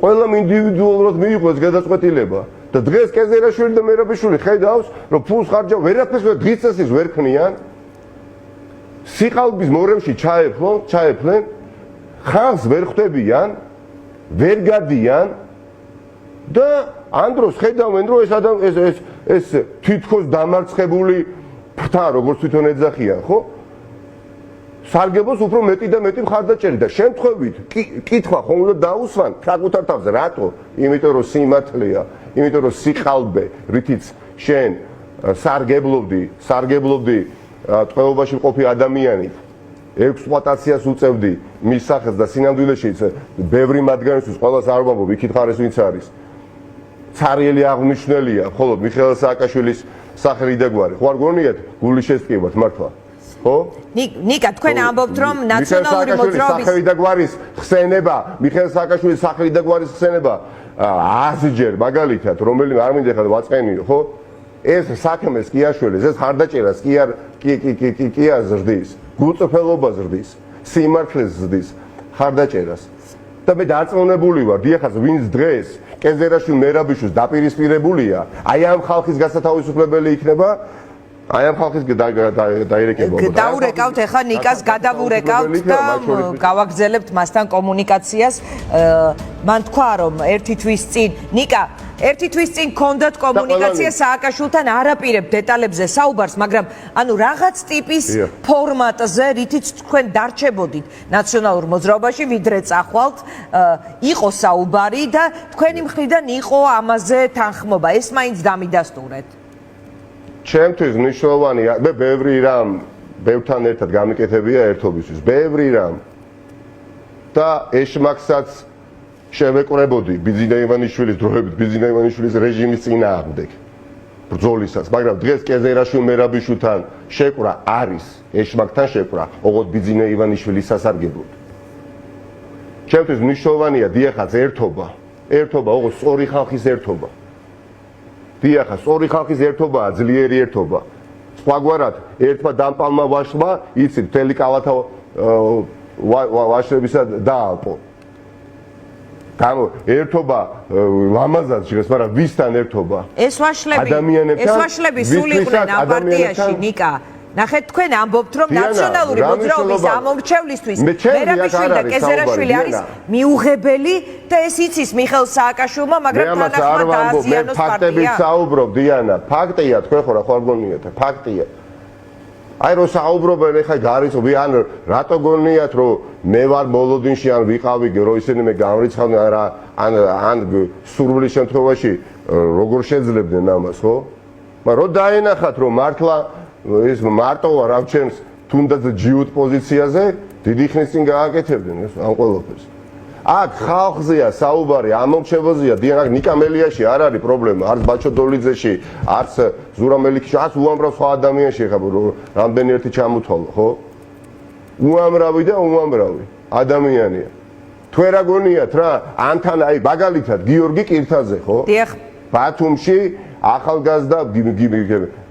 ყველამ ინდივიდუალურად მიიღოს გადაწყვეტილება. და დღეს კეზერაშვილი და მერაბიშვილი ხედავს, რომ ფულს ხარჯავ, ვერაფერს დღის წესის ვერ ქმნიან. სიყალბის მორევში ჩაეფლენ, ხანს ვერ ხვდებიან, ვერ გადიან და ამ დროს ხედავენ, რომ ეს თითქოს დამარცხებული ფრთა, როგორც თვითონ ეძახიან, ხო? სარგებლობს უფრო მეტი და მეტი მხარდაჭერი და შემთხვევით კითხვა ხომ უნდა დაუსვან საკუთარ თავზე, რატო? იმიტომ რომ სიმართლეა, იმიტომ რომ სიყალბე, რითიც შენ სარგებლობდი ტყვეობაში მყოფი ადამიანით, ექსპლუატაციას უწევდი მის სახელს და სინამდვილეში ბევრი მათგანისთვის ყველას არ ვამბობ, იქით ხარ ეს ვინც არის. ცარიელი აღნიშნულია, მხოლოდ მიხეილ სააკაშვილის სახელი და გვარი. ხო არ გონიათ გული შესტკივათ მართლა? ხო?
ნიკა, თქვენ ამბობთ, რომ ნაციონალური მოძრაობის
სახელი და გვარის ხსენება, მიხეილ სააკაშვილის სახელი და გვარის ხსენება 100-ჯერ მაგალითად, რომელიმე არ მინდა ხარ ვაწყენიო, ხო? ეს საქმეს კი აშველეს, ეს ხარდაჭერას კი არ ზრდის. გულწრფელობა ზრდის, სიმართლეს ზრდის, ხარდაჭერას. და მე დარწმუნებული ვარ, დიახაც ვინც დღეს კეზერაშვილ მერაბიშვილს დაპირისპირებულია, აი ამ ხალხის გასათავისუფლებელი იქნება, აი ამ ხალხის დაირეკება.
დაურეკავთ ახლა ნიკას, გადავურეკავთ და გავაგზელებთ მასთან კომუნიკაციას. მან თქვა რომ ერთი თვის წინ ნიკა ერთი თვის წინ გქონდათ კომუნიკაცია სააკაშვილთან, არაპირებ დეტალებზე საუბარს, მაგრამ ანუ რაღაც ტიპის ფორმატზე, რითიც თქვენ დარჩებოდით ნაციონალურ მოძრაობაში, ვიდრე წახვალთ, იყო საუბარი და თქვენი მხრიდან იყო ამაზე თანხმობა. ეს მაინც დამიდასტურეთ.
ჩემთვის მნიშვნელოვანია, მე ბევრი რამ ბევრთან ერთად გამიკეთებია ერთობისთვის, ბევრი რამ. და ეშმაკსაც შევეკრებოდი ბიძინა ივანიშვილის დროებით, ბიძინა ივანიშვილის რეჟიმის წინააღმდეგ ბრძოლისას, მაგრამ დღეს კეზერაშვილი მერაბიშვილთან შეკვრა არის, ეშმაკთან შეკვრა, ოღონდ ბიძინა ივანიშვილის სასარგებლოდ. ჩემთვის მნიშვნელოვანია დიახაც ერთობა, ოღონდ სწორი ხალხის ერთობა. დიახაც, სწორი ხალხის ერთობაა ძლიერი ერთობა. სხვაგვარად, ერთმა დამპალმა ვაშლმა, იცით, მთელი კალათა ვაშლებისა დაალპო. ერთობა ლამაზად ჟღერს, მაგრამ ვისთან ერთობა?
ეს ვაშლები სულ იყვნენ ამ პარტიაში, ნიკა. ნახეთ, თქვენ ამბობთ, რომ ნაციონალური მოძრაობის ამორჩევლისთვის მერაბიშვილი და კეზერაშვილი არის მიუღებელი და ეს იცის მიხეილ სააკაშვილმა, მაგრამ თანახმად დააზიანოს პარტია.
ფაქტებით საუბრობ, დიანა, ფაქტია, თქვენ ხო რა ხარ გონიათ, ფაქტია. აი რომ საუბრობენ ეხა გარიცხობი, ან რატო გონიათ რომ მე ვარ მოლოდინში ან ვიყავი რომ ისინი მე გამრიცხავდნენ რა ან სურვილის შემთხვევაში როგორ შეძლებდნენ ამას, ხო? მაგრამ რო დაენახათ რომ მართლა ეს მარტოა რავჩენს თუნდაც ჯიუტ პოზიციაზე დიდი ხნის წინ გააკეთებდნენ ეს ამ ყველაფერს. აქ ხალხზეა საუბარი, ამორჩევლზეა, დიანაკ ნიკამელიაში არ არის პრობლემა, არც ბაჩოდოლიძეში, არც ზურამელიქში, არც უამრავ სხვა ადამიანში ხა რამდენი ერთი ჩამოთვალო, ხო? უამრავი და უამრავი ადამიანია. თქვენ რა გონიათ რა, ანთან აი მაგალითად გიორგი კირთაზე, ხო?
დიახ.
ბათუმში ახალგაზრდა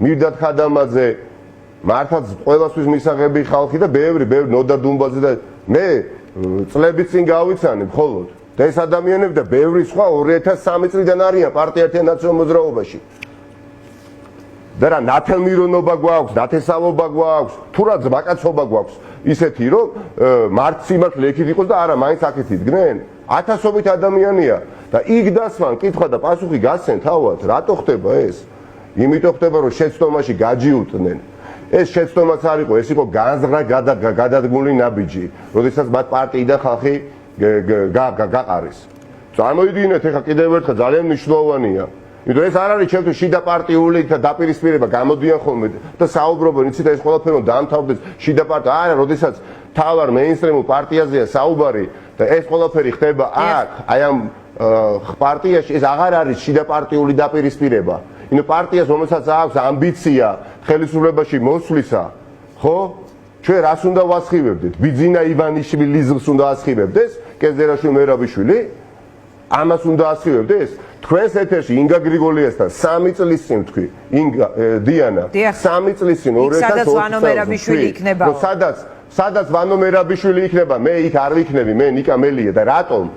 მირდად ხადამაძე, მართლაც ყველასთვის მისაღები ხალხი და ბევრი ნოდა დუმბაძე და მე წლების წინ გავიცანე მხოლოდ და ეს ადამიანები და ბევრი სხვა 2003 წლიდან არიან პარტიაერთიან ნაციონალურ მოძრაობაში. და რა ნათელმირონობა გვაქვს, ნათესავობა გვაქვს, თუ რა ძმაკაცობა გვაქვს, ისეთი რომ მართ სიმართლე იქით იყოს და არა მაინც აქეთ იდგნენ. ათასობით ადამიანია და იქ დასვან კითხვა და პასუხი გასცენ თავად, რატო ხდება ეს? იმიტომ ხდება რომ შეცდომაში გაჯიუტდნენ. ეს შეცდომაც არ იყო, ეს იყო განზღრა გადადგმული ნაბიჯი, როდესაც მათ პარტიიდან ხალხი გაყარეს. წარმოიდგინეთ, ეხლა კიდევ ერთხელ ძალიან მნიშვნელოვანია. იმიტომ ეს არ არის ჩემთვის შიდა პარტიული დაპირისპირება, გამოდიან ხოლმე და საუბრობენ, იცით ეს ყველაფერი დაამთავრდეს შიდა პარტია. არა, როდესაც თავარ მეინსტრიმულ პარტიაზეა საუბარი და ეს ყველაფერი ხდება აქ, აი ამ პარტიაში, ეს აღარ არის შიდა პარტიული დაპირისპირება. ინო პარტიას, რომელსაც აქვს ამბიცია ხელისუფლებაში მოსვლისა, ხო? ჩვენ რას უნდა ვასხივებდეთ? ბიძინა ივანიშვილის უნდა ასხივებდეს, კეზერაშვილი მერაბიშვილი? ამას უნდა ასხივებდეს? თქვენს ეთერში ინგა გრიგოლიასთან 3 წლის წინ თქვი, ინგა დიანა 3 წლის წინ 2020 სადაც ვანო მერაბიშვილი იქნება, მე იქ არ ვიქნები, მე ნიკა მელია და რატომ?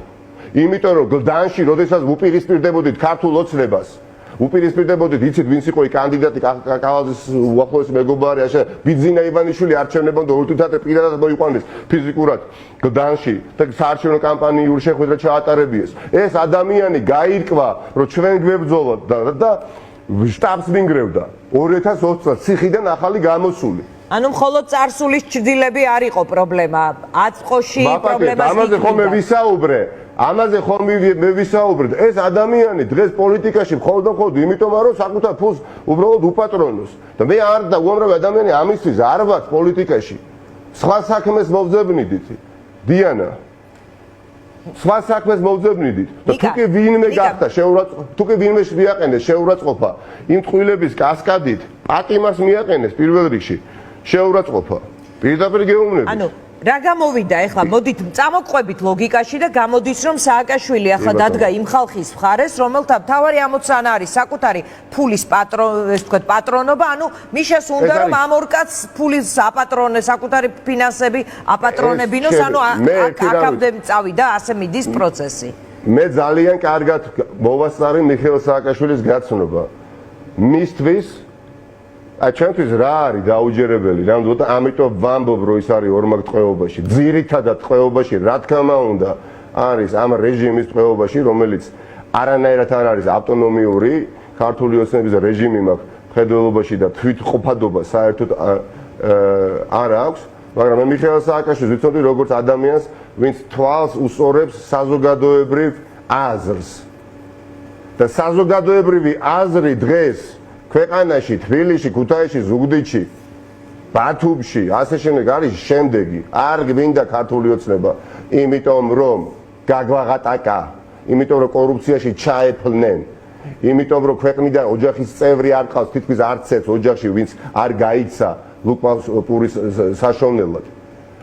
იმიტომ რომ გლდანში, როდესაც უპირისპირდებოდით ქართულ ოცნებას, უპირისპირდებოდით, იცით ვინც იყო კანდიდატი კავალაძის უახლოესი მეგობარი, ასე ბიძინა ივანიშვილი არჩევნებამდე ორთუთათე პირადად მოიყვანეს ფიზიკურად გლდანში და საარჩევნო კამპანიურ შეხვედრა ჩაატარებიეს. ეს ადამიანი გაირკვა, რომ ჩვენ გვებრძოლოთ და შტაბს მინგრევდა 2020 წელს ციხიდან ახალი გამოსული.
ანუ მხოლოდ წარსულის ჭრდილები არ იყო პრობლემა, აწყოში პრობლემას
ამაზე ხომ მე ვისაუბრე. ამაზე ხომ მე ვისაუბრეთ. ეს ადამიანი დღეს პოლიტიკაში მხოლოდ იმიტომ რომ საკუთარ ფულს უბრალოდ უპატრონოს. და მე არ და უამრავი ადამიანი ამისთვის არ ვარ პოლიტიკაში. სხვა საქმეს მოვძებნიდით. დიანა. სხვა საქმეს მოვძებნიდით. და თუკი ვინმე გახდა თუკი ვინმე მიაყენეს შეურაცხყოფა იმ ტყუილების კასკადით, პატიმარს მიაყენეს პირველ რიგში შეურაცხყოფა. პირდაპირ გეუბნები.
ანუ რა გამოვიდა ახლა? მოდით წამოყვებით ლოგიკაში და გამოდის რომ სააკაშვილი ახლა დადგა იმ ხალხის მხარეს, რომელთა მთავარი ამოცანა არის საკუთარი ფულის პატრონობა, ანუ მიშას უნდა რომ ამ ორ კაცს ფულის აპატრონე, საკუთარი ფინანსები აპატრონებინოს, ანუ აქამდე წავიდა, ასე მიდის პროცესი.
მე ძალიან კარგად მოვასწარი მიხეილ სააკაშვილის გაცნობა. მისთვის ჩვენთვის რა არის დაუჯერებელი, რამბობ და ამიტომ ვამბობ, რომ ის არის ორმაგ ტყვეობაში, ძირითადად ტყვეობაში, რა თქმა უნდა, არის ამ რეჟიმის ტყვეობაში, რომელიც არანაირად არ არის ავტონომიური, ქართული ოცნების რეჟიმი მაქვს მხედველობაში და თვითყოფადობა საერთოდ არ აქვს, მაგრამ მე მიხეილ სააკაშვილს ვიცნობდი როგორც ადამიანს, ვინც თვალს უსწორებს საზოგადოებრივ აზრს. და საზოგადოებრივი აზრი დღეს ქვეყანაში, თბილისში, ქუთაისში, ზუგდიდში, ბათუმში, ასე შემდეგ არის შემდეგი. არ გვინდა ქართული ოცნება, იმიტომ რომ გაგვაღატაკა, იმიტომ რომ კორუფციაში ჩაეფლნენ, იმიტომ რომ ქვეყნიდან ოჯახის წევრი არ ყავს, თითქმის არც ერთ ოჯახში, ვინც არ გაიქცა ლუკმანპურის საშოვნელად.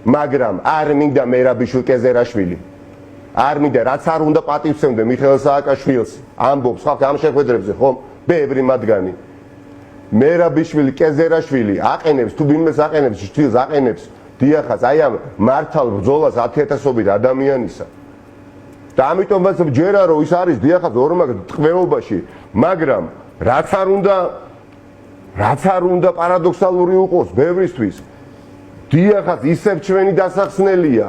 მაგრამ არ მინდა მერაბიშვილი კეზერაშვილი. არ მინდა, რაც არ უნდა პატივცემდე მიხეილ სააკაშვილს, ამბობს ხალხი ამ შეხვედრებზე, ხომ? ბევრი მათგანი. მერაბიშვილი კეზერაშვილი აყენებს თუ ვინმეს აყენებს შვილს აყენებს დიახაც აი ამ მართალ ბრძოლას 10,000-ობით ადამიანისა და ამიტომაც ჯერა რომ ის არის დიახაც ორმაგ ტყვეობაში მაგრამ რაც არ უნდა პარადოქსალური უყოს ბევრისთვის დიახაც ისევ ჩვენი დასახსნელია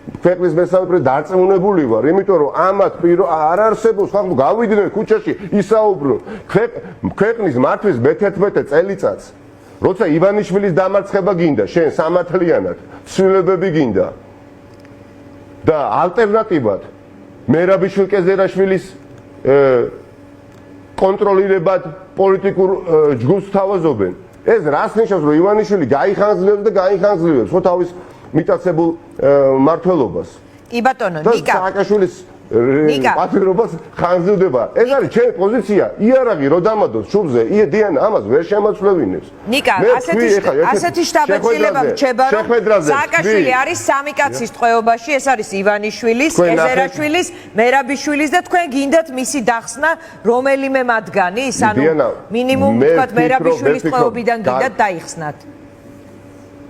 ქვეყნის მესამე დარწმუნებული ვარ, იმიტომ რომ ამათ არ არსებობს ხალხი გავიდნენ ქუჩაში ისაუბრონ ქვეყნის მართვის მე-11 წელიწადს როცა ივანიშვილის დამარცხება გინდა შენ სამართლიანად ცვლილებები გინდა და ალტერნატივად მერაბიშვილი კეზერაშვილის კონტროლირებად პოლიტიკურ ჯგუფს თავაზობენ ეს რას ნიშნავს რომ ივანიშვილი გაიხანძლებს და გაიხანძლებს ხო თავის მიტაცებულ მართლობას.
კი ბატონო, ნიკა.
სააკაშვილის პატრიოტობას ხანძილდება. ეს არის ჩემი პოზიცია. იარაღი რო დამადოს შუბზე, დიანა ამას ვერ შემოწლევინებს.
ნიკა, ასეთი შტაბ-ეწილება რჩება, რომ სააკაშვილი არის სამი კაცის ტყვეობაში, ეს არის ივანიშვილის, კეზერაშვილის, მერაბიშვილის და თქვენ გინდათ მისი დახსნა რომელიმე მათგანის, ანუ მინიმუმ თქვათ მერაბიშვილის ტყვეობიდან გინდათ დაიხსნათ.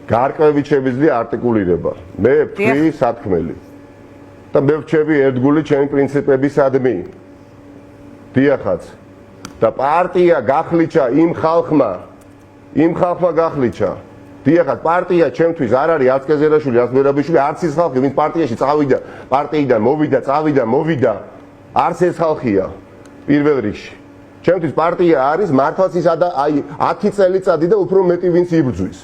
გარკვევით შემიძლია არტიკულირება. მე ვთქვი სათქმელი. და მე ვრჩები ერთგული ჩემი პრინციპებისადმი. დიახაც. და პარტია გახლიჩა იმ ხალხმა გახლიჩა. დიახაც, პარტია ჩემთვის არ არის არც კეზერაშვილი, არც მერაბიშვილი, არც ის ხალხი, ვინც პარტიაში წავიდა, პარტიიდან მოვიდა, არც ეს ხალხია პირველ რიგში.
ჩემთვის პარტია არის მართლაც ის აი 10 წელიწადი და უფრო მეტი ვინც იბრძვის.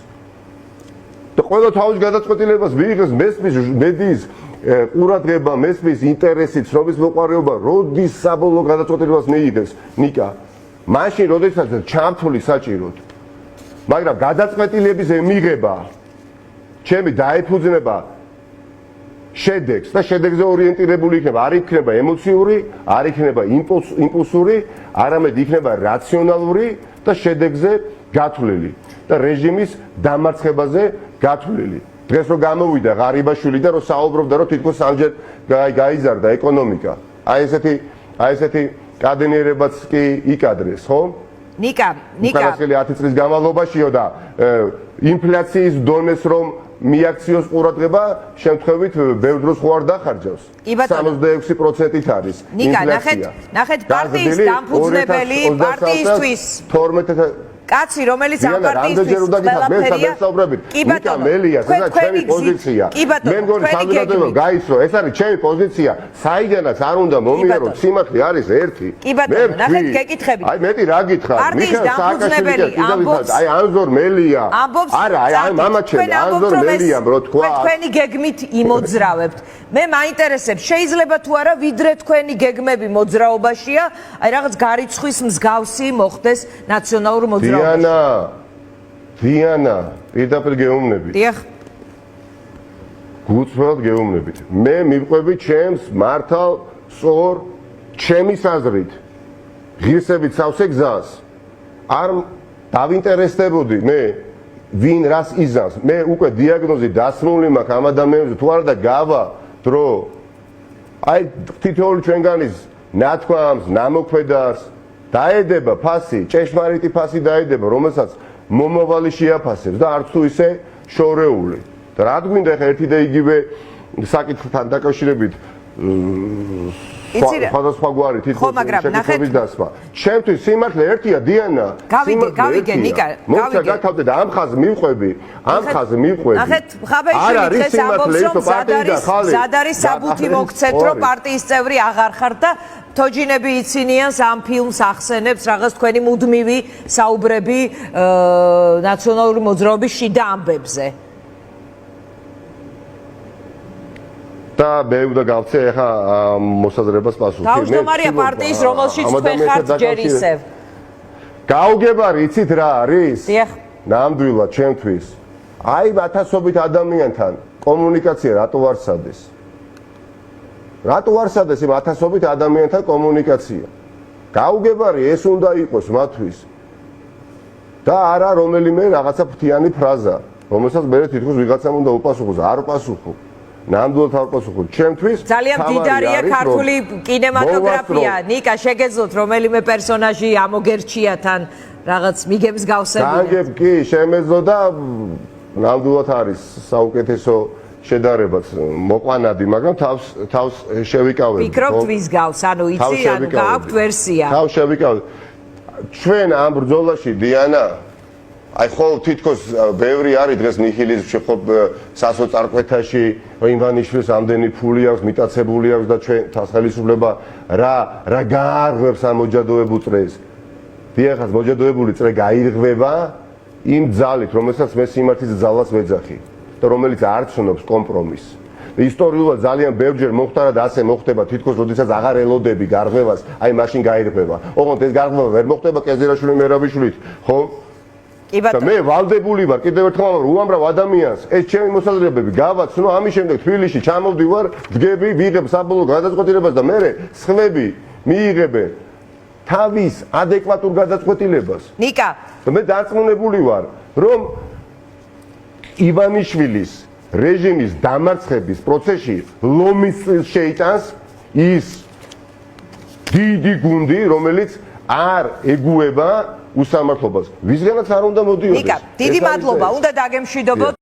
და ყველა თავის გადაწყვეტილებას მიიღებს მესმის მედიის ყურადღება, მესმის ინტერესი, ცნობის მოყვარეობა, როდის საბოლოო გადაწყვეტილებას მიიღებს ნიკა. მაშინ როდესაც ჩამთვლი საჭიროდ. მაგრამ გადაწყვეტილების მიღება ჩემი დაეფუძნება შედეგს და შედეგზე ორიენტირებული იქნება, არ იქნება ემოციური, არ იქნება იმპულსური, არამედ იქნება რაციონალური და შედეგზე გათვლილი და რეჟიმის დამარცხებაზე გათვლილი. დღეს რო გამოვიდა ღარიბაშვილი და რო საუბრობდა, რომ თითქოს სამჯერ გაიზარდა ეკონომიკა. აი ესეთი კადენიერებაც კი იქადრეს, ხო?
ნიკა.
10 წლის განმავლობაშიო და ინფლაციის დონეს რომ მიაქციოს ყურადღება, შემთხვევით ბევრ დროს ხო არ დახარჯავს. 66%-ით არის ინფლაცია.
ნახეთ პარტიის დამფუძნებელი პარტიისთვის
12
კაცი, რომელიც ამ პარტიისთვის ყველაფერია.
ნიკა მელიას, ეს არის ჩემი პოზიცია. მე მგონი საზოგადოება გაიცნო, ეს არის ჩემი პოზიცია. საიდანაც არ უნდა მომიაროთ, სიმართლე არის ერთი.
მე ნახეთ გეკითხებით.
აი მეტი რა გითხარ?
მიხეილ სააკაშვილი ამბობს,
აი ანზორ მელია. არა, აი მამაჩემი, ანზორ მელიამ რო თქვა.
თქვენი გეგმით იმოძრავებთ. მე მაინტერესებს, შეიძლება თუ არა ვიდრე თქვენი გეგმები მოძრაობაშია, აი რაღაც გარიცხვის მსგავსი მოხდეს ნაციონალურ მოძრაობაში.
დიანა, პირდაპირ გეუბნებით.
დიახ.
გუწვევად გეუბნებით. მე მივყვები ჩემს მართალ სწორ ჩემის აზრით. ღირსებით სავსე გზას. არ დავინტერესდებოდი მე ვინ რას იზამს. მე უკვე დიაგნოზი დასმული მაქვს ამ ადამიანებზე, თუ არა და გავა დრო. აი თითოეული ჩვენგანის ნათქვამს, ნამოქმედარს დაედება ფასი, ჭეშმარიტი ფასი დაედება, რომელსაც მომავალი შეაფასებს და არც თუ ისე შორეული. და რა გვინდა ხა ერთი და იგივე საკითხთან დაკავშირებით სხვადასხვაგვარი თითქოს დასმა. ჩემთვის სიმართლე ერთია დიანა.
გავიგე ნიკა,
მოხდა გაკავდე და ამ ხაზს მივყვები.
ნახეთ, ხაბაიშვილი დღეს ამბობს, რომ ზად არის საბუთი მოგცეთ, რომ პარტიის წევრი აღარ ხართ და თოჯინები იცინიან ამ ფილმს ახსენებს რაღაც თქვენი მუდმივი საუბრები ნაციონალური მოძრაობის შიდა ამბებზე.
და მე უნდა გავცე ახლა მოსაზრებას პასუხი.
თავმჯდომარეა პარტიის, რომელშიც თქვენ ხართ ჯერ ისევ.
გაუგებარი, იცით რა არის?
დიახ.
ნამდვილად ჩემთვის. აი ათასობით ადამიანთან კომუნიკაცია რატო არ სადეს? რატო არ სადეს იმ ათასობით ადამიანთან კომუნიკაცია? გაუგებარი ეს უნდა იყოს მათთვის. და არა რომელიმე რაღაცა ფრთიანი ფრაზა, რომელსაც მე თითქოს ვიღაცამ უნდა უპასუხოს, არ უპასუხო. ნამდვილად არ პასუხობ. ჩემთვის
ძალიან დიდარია ქართული კინემატოგრაფია. ნიკა, შეგეძლოთ რომელიმე პერსონაჟი ამოგერჩია თან რაღაც მიგებს გავსებული.
განგებ კი, შემეძლო და ნამდვილად არის საუკეთესო შედარებაც მოყვანადი, მაგრამ თავს შევიკავებ.
ფიქრობთ ვის გავს? ანუ იცი, ანუ გააქვთ ვერსია.
თავს შევიკავებ. ჩვენ ამ ბრძოლაში დიანა აი ხო თითქოს ბევრი არის დღეს ნიჰილიზმში ხო სასოწარკვეთაში იმვანიშვილს ამდენი ფული აქვს მიტაცებული აქვს და ჩვენ ხელისუფლება რა გაარღვევს ამ მოჯადოებულ წრეს. დიახაც მოჯადოებული წრე გაირღვევა იმ ძალით, რომელსაც მე სიმართლის ძალას ვეძახი და რომელიც არ ცნობს კომპრომისს. ისტორიულად ძალიან ბევრჯერ მოხდა და ასე მოხდება თითქოს როდესაც აღარ ელოდები გარღვევას, აი მაშინ გაირღვევა. ოღონდ ეს გარღვევა ვერ მოხდება კეზირაშვილი მერაბიშვილით, ხო? და მე ვალდებული ვარ კიდევ ერთხელ უამრავ ადამიანს ეს ჩემი მოსაზრებები გავაცნო ამის შემდეგ თბილისში ჩამოვდივარ დგები ვიღებ საბოლოო გადაწყვეტილებას და მე სხვები მიიღებენ თავის ადეკვატურ გადაწყვეტილებას.
ნიკა,
მე დარწმუნებული ვარ რომ ივანიშვილის რეჟიმის დამარცხების პროცესში ლომის წილს შეიტანს ის დიდი გუნდი რომელიც არ ეგუება უსამართლობას. ვისგანაც არ უნდა მოდიოდეს.
ნიკა, დიდი მადლობა. უნდა დაგემშვიდობოთ.